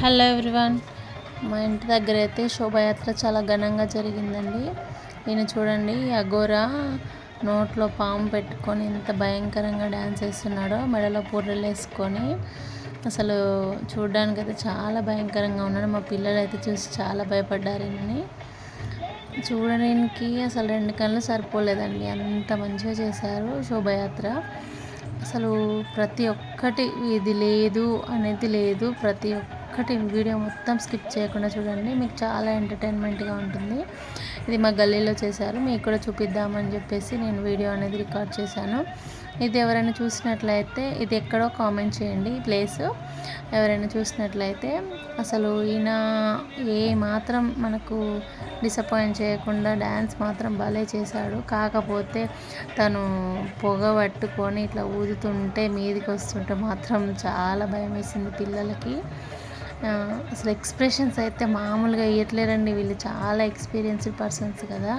Hello everyone. మా ఇంటి దగ్గర అయితే శోభాయాత్ర చాలా ఘనంగా జరిగిందండి. ఈయన చూడండి, అఘోరా నోట్లో పాము పెట్టుకొని ఎంత భయంకరంగా డ్యాన్స్ వేస్తున్నాడో, మెడలో పూర్రెలు వేసుకొని. అసలు చూడడానికి అయితే చాలా భయంకరంగా ఉన్నాడు. మా పిల్లలు అయితే చూసి చాలా భయపడ్డారు ఈయనని చూడడానికి. అసలు 2 కళ్ళు సరిపోలేదండి, అంత మంచిగా చేశారు శోభాయాత్ర. అసలు ప్రతి ఒక్కటి ఇది లేదు అనేది లేదు, ప్రతి ఒక్కటి వీడియో మొత్తం స్కిప్ చేయకుండా చూడండి, మీకు చాలా ఎంటర్టైన్మెంట్గా ఉంటుంది. ఇది మా గల్లీలో చేశారు, మీకు కూడా చూపిద్దామని చెప్పేసి నేను వీడియో అనేది రికార్డ్ చేశాను. ఇది ఎవరైనా చూసినట్లయితే ఇది ఎక్కడో కామెంట్ చేయండి ఈ ప్లేస్. ఎవరైనా చూసినట్లయితే అసలు ఈయన ఏ మాత్రం మనకు డిసప్పాయింట్ చేయకుండా డ్యాన్స్ మాత్రం భలే చేశాడు. కాకపోతే తను పొగ పట్టుకొని ఇట్లా ఊదుతుంటే మీదికి వస్తుంటే మాత్రం చాలా భయం వేసింది పిల్లలకి. అసలు ఎక్స్ప్రెషన్స్ అయితే మామూలుగా ఇవ్వట్లేరండి, వీళ్ళు చాలా ఎక్స్పీరియన్స్డ్ పర్సన్స్ కదా.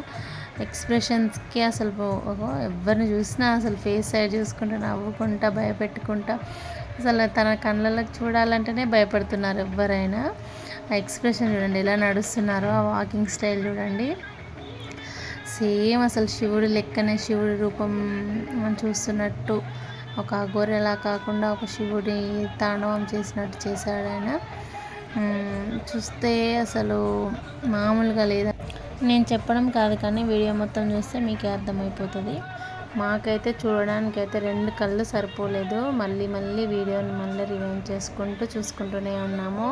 ఎక్స్ప్రెషన్స్కి అసలు ఎవరిని చూసినా అసలు ఫేస్ సైడ్ చూసుకుంటా నవ్వుకుంటా భయపెట్టుకుంటా, అసలు తన కళ్ళలోకి చూడాలంటేనే భయపడుతున్నారు ఎవరైనా. ఆ ఎక్స్ప్రెషన్ చూడండి ఎలా నడుస్తున్నారో, ఆ వాకింగ్ స్టైల్ చూడండి, సేమ్ అసలు శివుడి లెక్కనే, శివుడి రూపం మనం చూస్తున్నట్టు, ఒక గొర్రెలా కాకుండా ఒక శివుడి తాండవం చేసినట్టు చేశాడు ఆయన. చూస్తే అసలు మామూలుగా లేదా. నేను చెప్పడం కాదు కానీ వీడియో మొత్తం చూస్తే మీకే అర్థమైపోతుంది. మాకైతే చూడడానికైతే 2 కళ్ళు సరిపోలేదు. మళ్ళీ వీడియోని రివైండ్ చేసుకుంటూ చూసుకుంటూనే ఉన్నాము.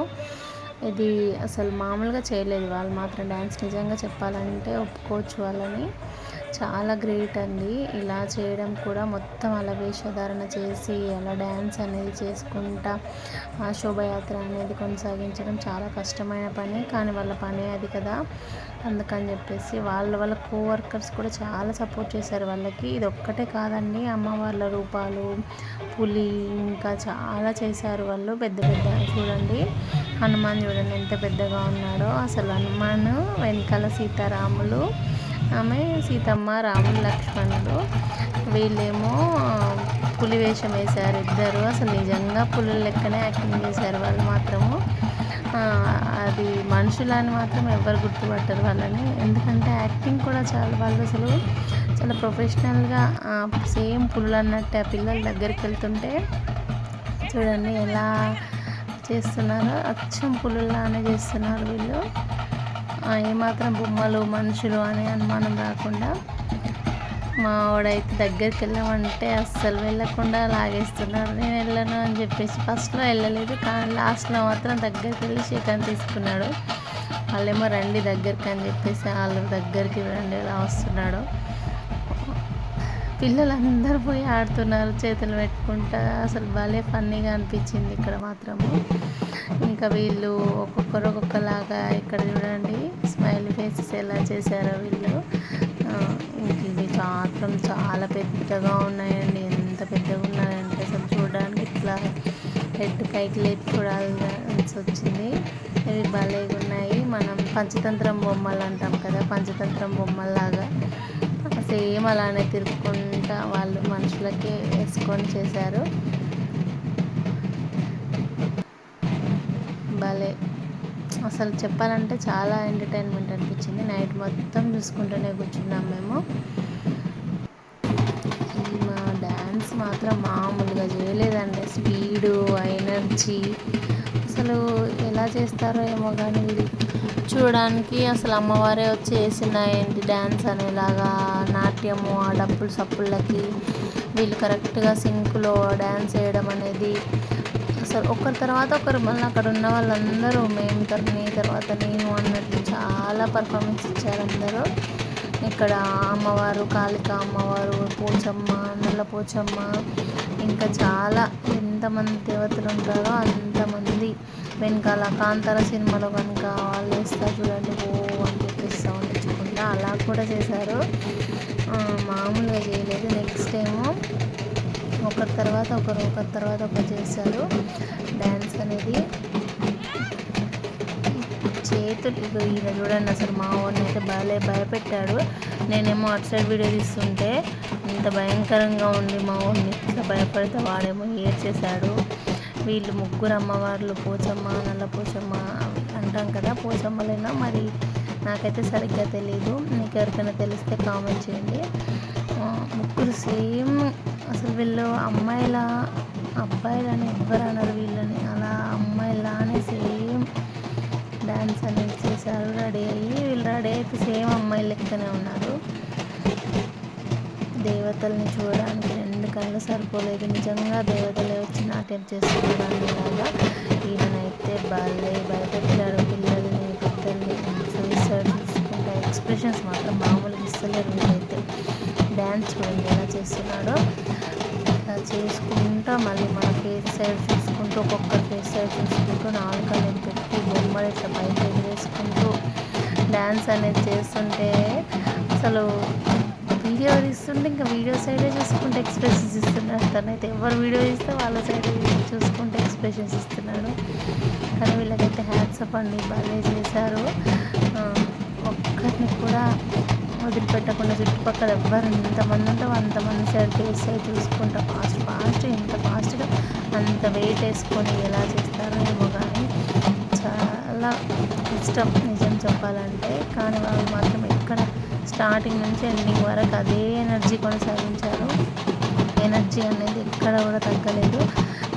ఇది అసలు మామూలుగా చేయలేదు వాళ్ళు మాత్రం. డ్యాన్స్ నిజంగా చెప్పాలంటే ఒప్పుకోవచ్చు వాళ్ళని, చాలా గ్రేట్ అండి. ఇలా చేయడం కూడా మొత్తం అలా వేషధారణ చేసి అలా డ్యాన్స్ అనేది చేసుకుంటా ఆ శోభయాత్ర అనేది కొనసాగించడం చాలా కష్టమైన పని, కానీ వాళ్ళ పనే అది కదా. అందుకని చెప్పేసి వాళ్ళ కోవర్కర్స్ కూడా చాలా సపోర్ట్ చేశారు వాళ్ళకి. ఇది ఒక్కటే కాదండి, అమ్మవార్ల రూపాలు, పులి, ఇంకా చాలా చేశారు వాళ్ళు. పెద్ద చూడండి, హనుమాన్ చూడండి ఎంత పెద్దగా ఉన్నాడో. అసలు హనుమాన్ వెనకాల సీతారాములు, ఆమె సీతమ్మ, రాముడు, లక్ష్మణుడు, వీళ్ళేమో పులి వేషం వేశారు ఇద్దరు. అసలు నిజంగా పులుల లెక్కనే యాక్టింగ్ చేశారు వాళ్ళు మాత్రము. అది మనుషులని మాత్రం ఎవరు గుర్తుపట్టరు వాళ్ళని, ఎందుకంటే యాక్టింగ్ కూడా వాళ్ళు అసలు చాలా ప్రొఫెషనల్గా సేమ్ పులులు అన్నట్టు ఆ పిల్లల దగ్గరికి వెళ్తుంటే చూడండి ఎలా చేస్తున్నారో, అచ్చం పులుల్లానే చేస్తున్నారు వీళ్ళు. ఏమాత్రం బొమ్మలు మనుషులు అనే అనుమానం రాకుండా. మా వాడైతే దగ్గరికి వెళ్ళామంటే అస్సలు వెళ్ళకుండా లాగేస్తున్నారు. నేను వెళ్ళను అని చెప్పేసి ఫస్ట్లో వెళ్ళలేదు, కానీ లాస్ట్లో మాత్రం దగ్గరికి వెళ్ళి షేక్ తీసుకున్నాడు. వాళ్ళేమో రండి దగ్గరికి అని చెప్పేసి వాళ్ళు దగ్గరికి రండి ఎలా వస్తున్నాడు. పిల్లలందరూ పోయి ఆడుతున్నారు చేతులు పెట్టుకుంటా. అసలు భలే ఫన్నీగా అనిపించింది ఇక్కడ మాత్రము. ఇంకా వీళ్ళు ఒక్కొక్కరు ఒక్కొక్కలాగా ఇక్కడ చూడండి స్మైలీ ఫేసెస్ ఎలా చేశారో వీళ్ళు. ఇవి మాత్రం చాలా పెద్దగా ఉన్నాయండి, ఎంత పెద్దగా ఉన్నాయంటే అసలు చూడడానికి ఇట్లా హెడ్ పైకి లేపి చూడాల్సి వచ్చింది. ఇవి భలేగా ఉన్నాయి. మనం పంచతంత్రం బొమ్మలు అంటాం కదా, పంచతంత్రం బొమ్మల్లాగా సేమ్ అలానే తిరుపుకుంటా వాళ్ళు మనుషులకే వేసుకొని చేశారు. భలే అసలు చెప్పాలంటే చాలా ఎంటర్టైన్మెంట్ అనిపించింది. నైట్ మొత్తం చూసుకుంటూనే కూర్చున్నాం మేము. మా డ్యాన్స్ మాత్రం మామూలుగా చేయలేదండి, స్పీడు, ఎనర్జీ, అసలు ఎలా చేస్తారో ఏమో కానీ వీళ్ళు చూడడానికి అసలు అమ్మవారే వచ్చి వేసిన ఏంటి డ్యాన్స్ అనేలాగా నాట్యము, ఆ డప్పులు సప్పుళ్ళకి వీళ్ళు కరెక్ట్గా సింక్లో డ్యాన్స్ వేయడం అనేది అసలు ఒకరి తర్వాత ఒకరు, మళ్ళీ అక్కడ ఉన్న వాళ్ళందరూ మేము నీ తర్వాత నేను అన్నట్టు చాలా పర్ఫార్మెన్స్ ఇచ్చారు అందరూ. ఇక్కడ అమ్మవారు, కాళిక అమ్మవారు, పోచమ్మ, నల్ల పోచమ్మ, ఇంకా చాలా ఎంతమంది దేవతలు ఉంటారో అంతమంది. వెనకాల కాంతార సినిమాలో కనుక వాళ్ళు వేస్తారు చూడండి, ఓ అని చెప్పేసి సౌండ్ ఇచ్చుకుంటా అలా కూడా చేశారు. మామూలుగా చేయలేదు. నెక్స్ట్ ఏమో ఒకరి తర్వాత ఒకరు చేశారు డ్యాన్స్ అనేది. చేతులు ఈయన చూడండి, అసలు మా వాడిని అయితే భయపెట్టాడు. నేనేమో అటు సైడ్ వీడియో తీస్తుంటే ఇంత భయంకరంగా ఉండి మా వాడిని ఇట్లా భయపడితే వాడేమో ఏడ్చేశాడు. వీళ్ళు ముగ్గురు అమ్మవార్లు పోచమ్మ, నల్ల పోచమ్మ అంటాం కదా, పోచమ్మలేనా మరి నాకైతే సరిగ్గా తెలియదు. మీకు ఎవరికైనా తెలిస్తే కామెంట్ చేయండి. ముగ్గురు సేమ్, అసలు వీళ్ళు అబ్బాయిలని ఎవ్వరు అన్నారు వీళ్ళని, అలా అమ్మాయిలానే సేమ్ డ్యాన్స్ అనేది చేశారు. వీళ్ళు రెడీ అయితే సేమ్ అమ్మాయిలు లెక్కనే ఉన్నారు. దేవతల్ని చూడడానికి 2 కళ్ళు సరిపోలేదు. నిజంగా దేవతలే వచ్చి నాట్యం చేస్తున్నారు అనేలాగా. ఈయనైతే భయపెట్టారు పిల్లల్ని, పెద్దల్ని. చూసుకుంటే ఎక్స్ప్రెషన్స్ మాత్రం మామూలుగా ఇస్తలేరు. వీళ్ళైతే డ్యాన్స్ చూడండి ఎలా చేస్తున్నాడో. ఇలా చేసుకుంటా మళ్ళీ మన ఫేస్ సైడ్ చూసుకుంటూ, ఒక్కొక్క ఫేస్ సైడ్ చూసుకుంటూ 4 అనేది పెట్టి బొమ్మలు ఇట్లా బయట ఎగరేసుకుంటూ డ్యాన్స్ అనేది చేస్తుంటే అసలు వీడియో తీస్తుంటే ఇంకా వీడియో సైడే చూసుకుంటే ఎక్స్ప్రెషన్స్ ఇస్తున్నాడు. తనైతే ఎవరు వీడియో తీస్తే వాళ్ళ సైడ్ చూసుకుంటే ఎక్స్ప్రెషన్స్ ఇస్తున్నాడు. కానీ వీళ్ళకైతే హ్యాట్స్ ఆఫ్ అండి, బాగా చేశారు. ఒక్కరిని కూడా వదిలిపెట్టకుండా చుట్టుపక్కల ఎవ్వరు ఎంతమంది ఉంటే అంతమంది సైడ్ ఫేస్ సైడ్ చూసుకుంటా ఫాస్ట్ ఎంత ఫాస్ట్గా అంత వెయిట్ వేసుకొని ఎలా చేస్తారో ఏమో, కానీ చాలా ఇష్టం నిజం చెప్పాలంటే. కానీ వాళ్ళు మాత్రం ఎక్కడ స్టార్టింగ్ నుంచి ఎండింగ్ వరకు అదే ఎనర్జీ కొనసాగించారు. ఎనర్జీ అనేది ఎక్కడ కూడా తగ్గలేదు.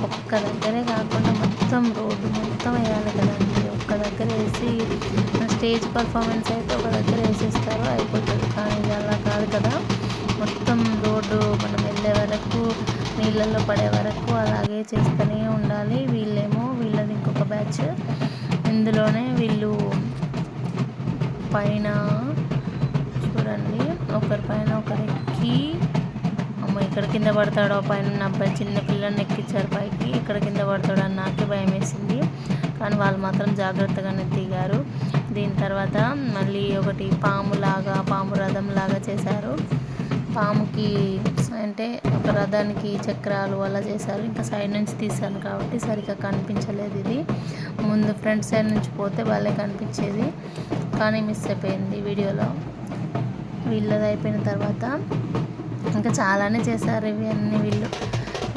ఒక్క దగ్గరే కాకుండా మొత్తం రోడ్డు మొత్తం వేయాలి కదండి. ఒక్క దగ్గర వేసి స్టేజ్ పర్ఫార్మెన్స్ అయితే ఒక దగ్గర వేసేస్తారు, అయిపోతుంది. కానీ ఇది అలా కాదు కదా, మొత్తం రోడ్డు మనం వెళ్ళే వరకు, నీళ్ళల్లో పడే వరకు అలాగే చేస్తూనే ఉండాలి. వీళ్ళది ఇంకొక బ్యాచ్. ఇందులోనే వీళ్ళు పైన చూడండి, ఒకరి పైన ఒకరు ఎక్కి, ఇక్కడ కింద పడతాడో పైన ఉన్న అబ్బాయి చిన్న పిల్లల్ని ఎక్కించారు పైకి, ఇక్కడ కింద పడతాడు అని నాకే భయం వేసింది. కానీ వాళ్ళు మాత్రం జాగ్రత్తగానే దిగారు. దీని తర్వాత మళ్ళీ ఒకటి పాము రథం లాగా చేశారు. పాముకి అంటే ఒక రథానికి చక్రాలు అలా చేశారు. ఇంకా సైడ్ నుంచి తీశాను కాబట్టి సరిగ్గా కనిపించలేదు. ఇది ముందు ఫ్రంట్ సైడ్ నుంచి పోతే వాళ్ళే కనిపించేది, కానీ మిస్ అయిపోయింది వీడియోలో. వీళ్ళది అయిపోయిన తర్వాత ఇంకా చాలానే చేశారు ఇవన్నీ వీళ్ళు.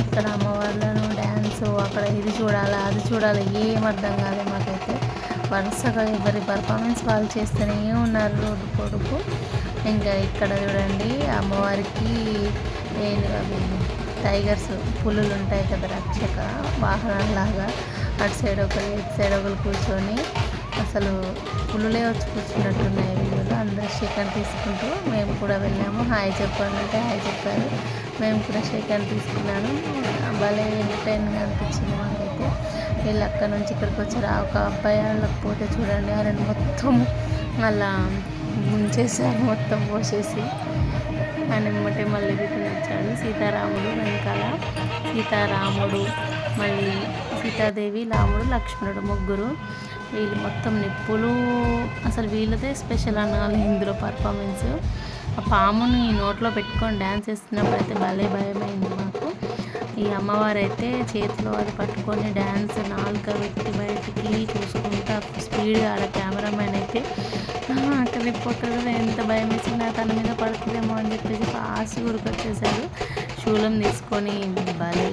ఇక్కడ అమ్మవార్లను డ్యాన్సు, అక్కడ ఇది చూడాలి అది చూడాలి, ఏం అర్థం కాదు మాకైతే. వరుసగా ఎవరి పర్ఫార్మెన్స్ వాళ్ళు చేస్తూనే ఉన్నారు రోడ్డు పొడుపు. ఇంకా ఇక్కడ చూడండి అమ్మవారికి అవి టైగర్స్, పులులు ఉంటాయి కదా, రక్షక వాహనాలాగా. అటు సైడ్ ఒకరు ఇటు సైడ్ ఒకరు కూర్చొని, అసలు పులులే వచ్చి కూర్చున్నట్టున్నాయి వీడియోలో. అందరూ షేక్ తీసుకుంటూ మేము కూడా వెళ్ళాము. హాయ్ చెప్పండి అంటే హాయ్ చెప్పారు. మేము కూడా షేక్ తీసుకున్నాను. భలే ఎంటర్టైన్గా అనిపించింది మాకైతే. వీళ్ళు అక్కడ నుంచి ఇక్కడికి వచ్చారు. ఒక అబ్బాయి వాళ్ళకి పోతే చూడండి, ఆయన మొత్తం అలా ముంచేసారు, మొత్తం పోసేసి. ఆయన వెంబటే మళ్ళీ రిటర్న్ వచ్చాడు. సీతారాముడు వెనకాల, సీతారాముడు మళ్ళీ సీతాదేవి, రాముడు, లక్ష్మణుడు ముగ్గురు. వీళ్ళు మొత్తం నిప్పులు, అసలు వీళ్ళదే స్పెషల్ అనాలి ఇందులో పర్ఫార్మెన్స్. ఆ పాముని నోట్లో పెట్టుకొని డ్యాన్స్ చేస్తున్నప్పుడు అయితే భలే భయమైంది మాకు. ఈ అమ్మవారు అయితే చేతిలో అది పట్టుకొని డ్యాన్స్ నాలుక పెట్టి బయటికి చూసుకుంటా స్పీడ్గా, ఆడ కెమెరామెన్ అయితే అక్కడ రిపోర్టర్ ఎంత భయం వేసిందా తన మీద పడుతుందేమో అని చెప్పేసి ఫాస్ట్ ఉరికొచ్చేసాడు. శూలం తీసుకొని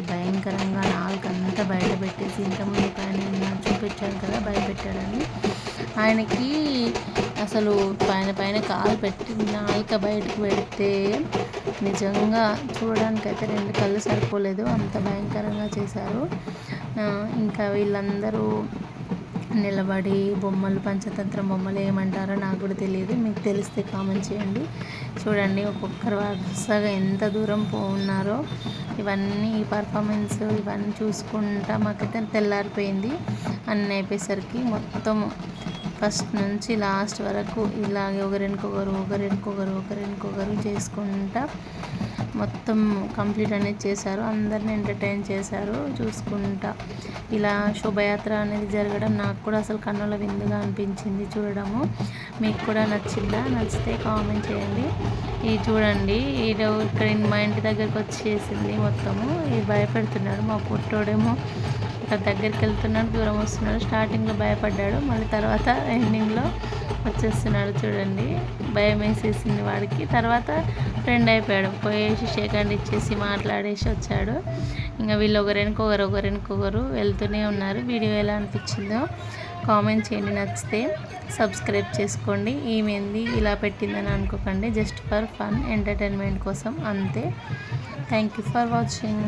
భయంకరంగా నాలుకంతా బయట పెట్టేసి, ఇంతకుముందు ఆయన చూపించాడు కదా భయపెట్టాడని, ఆయనకి అసలు పైన కాలు పెట్టి నాలుక బయటకు పెడితే నిజంగా చూడడానికైతే 2 కళ్ళు సరిపోలేదు, అంత భయంకరంగా చేశారు. ఇంకా వీళ్ళందరూ నిలబడి బొమ్మలు, పంచతంత్రం బొమ్మలు ఏమంటారో నాకు కూడా తెలియదు, మీకు తెలిస్తే కామెంట్ చేయండి. చూడండి ఒక్కొక్కరు వరుసగా ఎంత దూరం ఉన్నారో. ఇవన్నీ ఈ పర్ఫార్మెన్స్ ఇవన్నీ చూసుకుంటా మాకైతే తెల్లారిపోయింది. అన్నీ అయిపోయేసరికి మొత్తం ఫస్ట్ నుంచి లాస్ట్ వరకు ఇలాగే ఒకరికొకరు చేసుకుంటా మొత్తం కంప్లీట్ అనేది చేశారు. అందరిని ఎంటర్టైన్ చేశారు చూసుకుంటా. ఇలా శోభయాత్ర అనేది జరగడం నాకు కూడా అసలు కన్నుల విందుగా అనిపించింది చూడడము. మీకు కూడా నచ్చిందా? నచ్చితే కామెంట్ చేయండి. ఇది చూడండి, ఇక్కడ మా ఇంటి దగ్గరకు వచ్చేసింది మొత్తము. ఇది భయపెడుతున్నాడు మా పుట్టోడేమో దగ్గరికి వెళ్తున్నాడు, దూరం వస్తున్నాడు. స్టార్టింగ్లో భయపడ్డాడు, మళ్ళీ తర్వాత ఎండింగ్లో వచ్చేస్తున్నాడు. చూడండి, భయం వేసేసింది వాడికి. తర్వాత ఫ్రెండ్ అయిపోయాడు, పోయేసి షేక్ హ్యాండ్ ఇచ్చేసి మాట్లాడేసి వచ్చాడు. ఇంకా వీళ్ళు ఒకరికొకరు వెళ్తూనే ఉన్నారు. వీడియో ఎలా అనిపించిందో కామెంట్ చేయండి. నచ్చితే సబ్స్క్రైబ్ చేసుకోండి. ఈమెంది ఇలా పెట్టిందని అనుకోకండి, జస్ట్ ఫర్ ఫన్ ఎంటర్టైన్మెంట్ కోసం అంతే. Thank you for watching.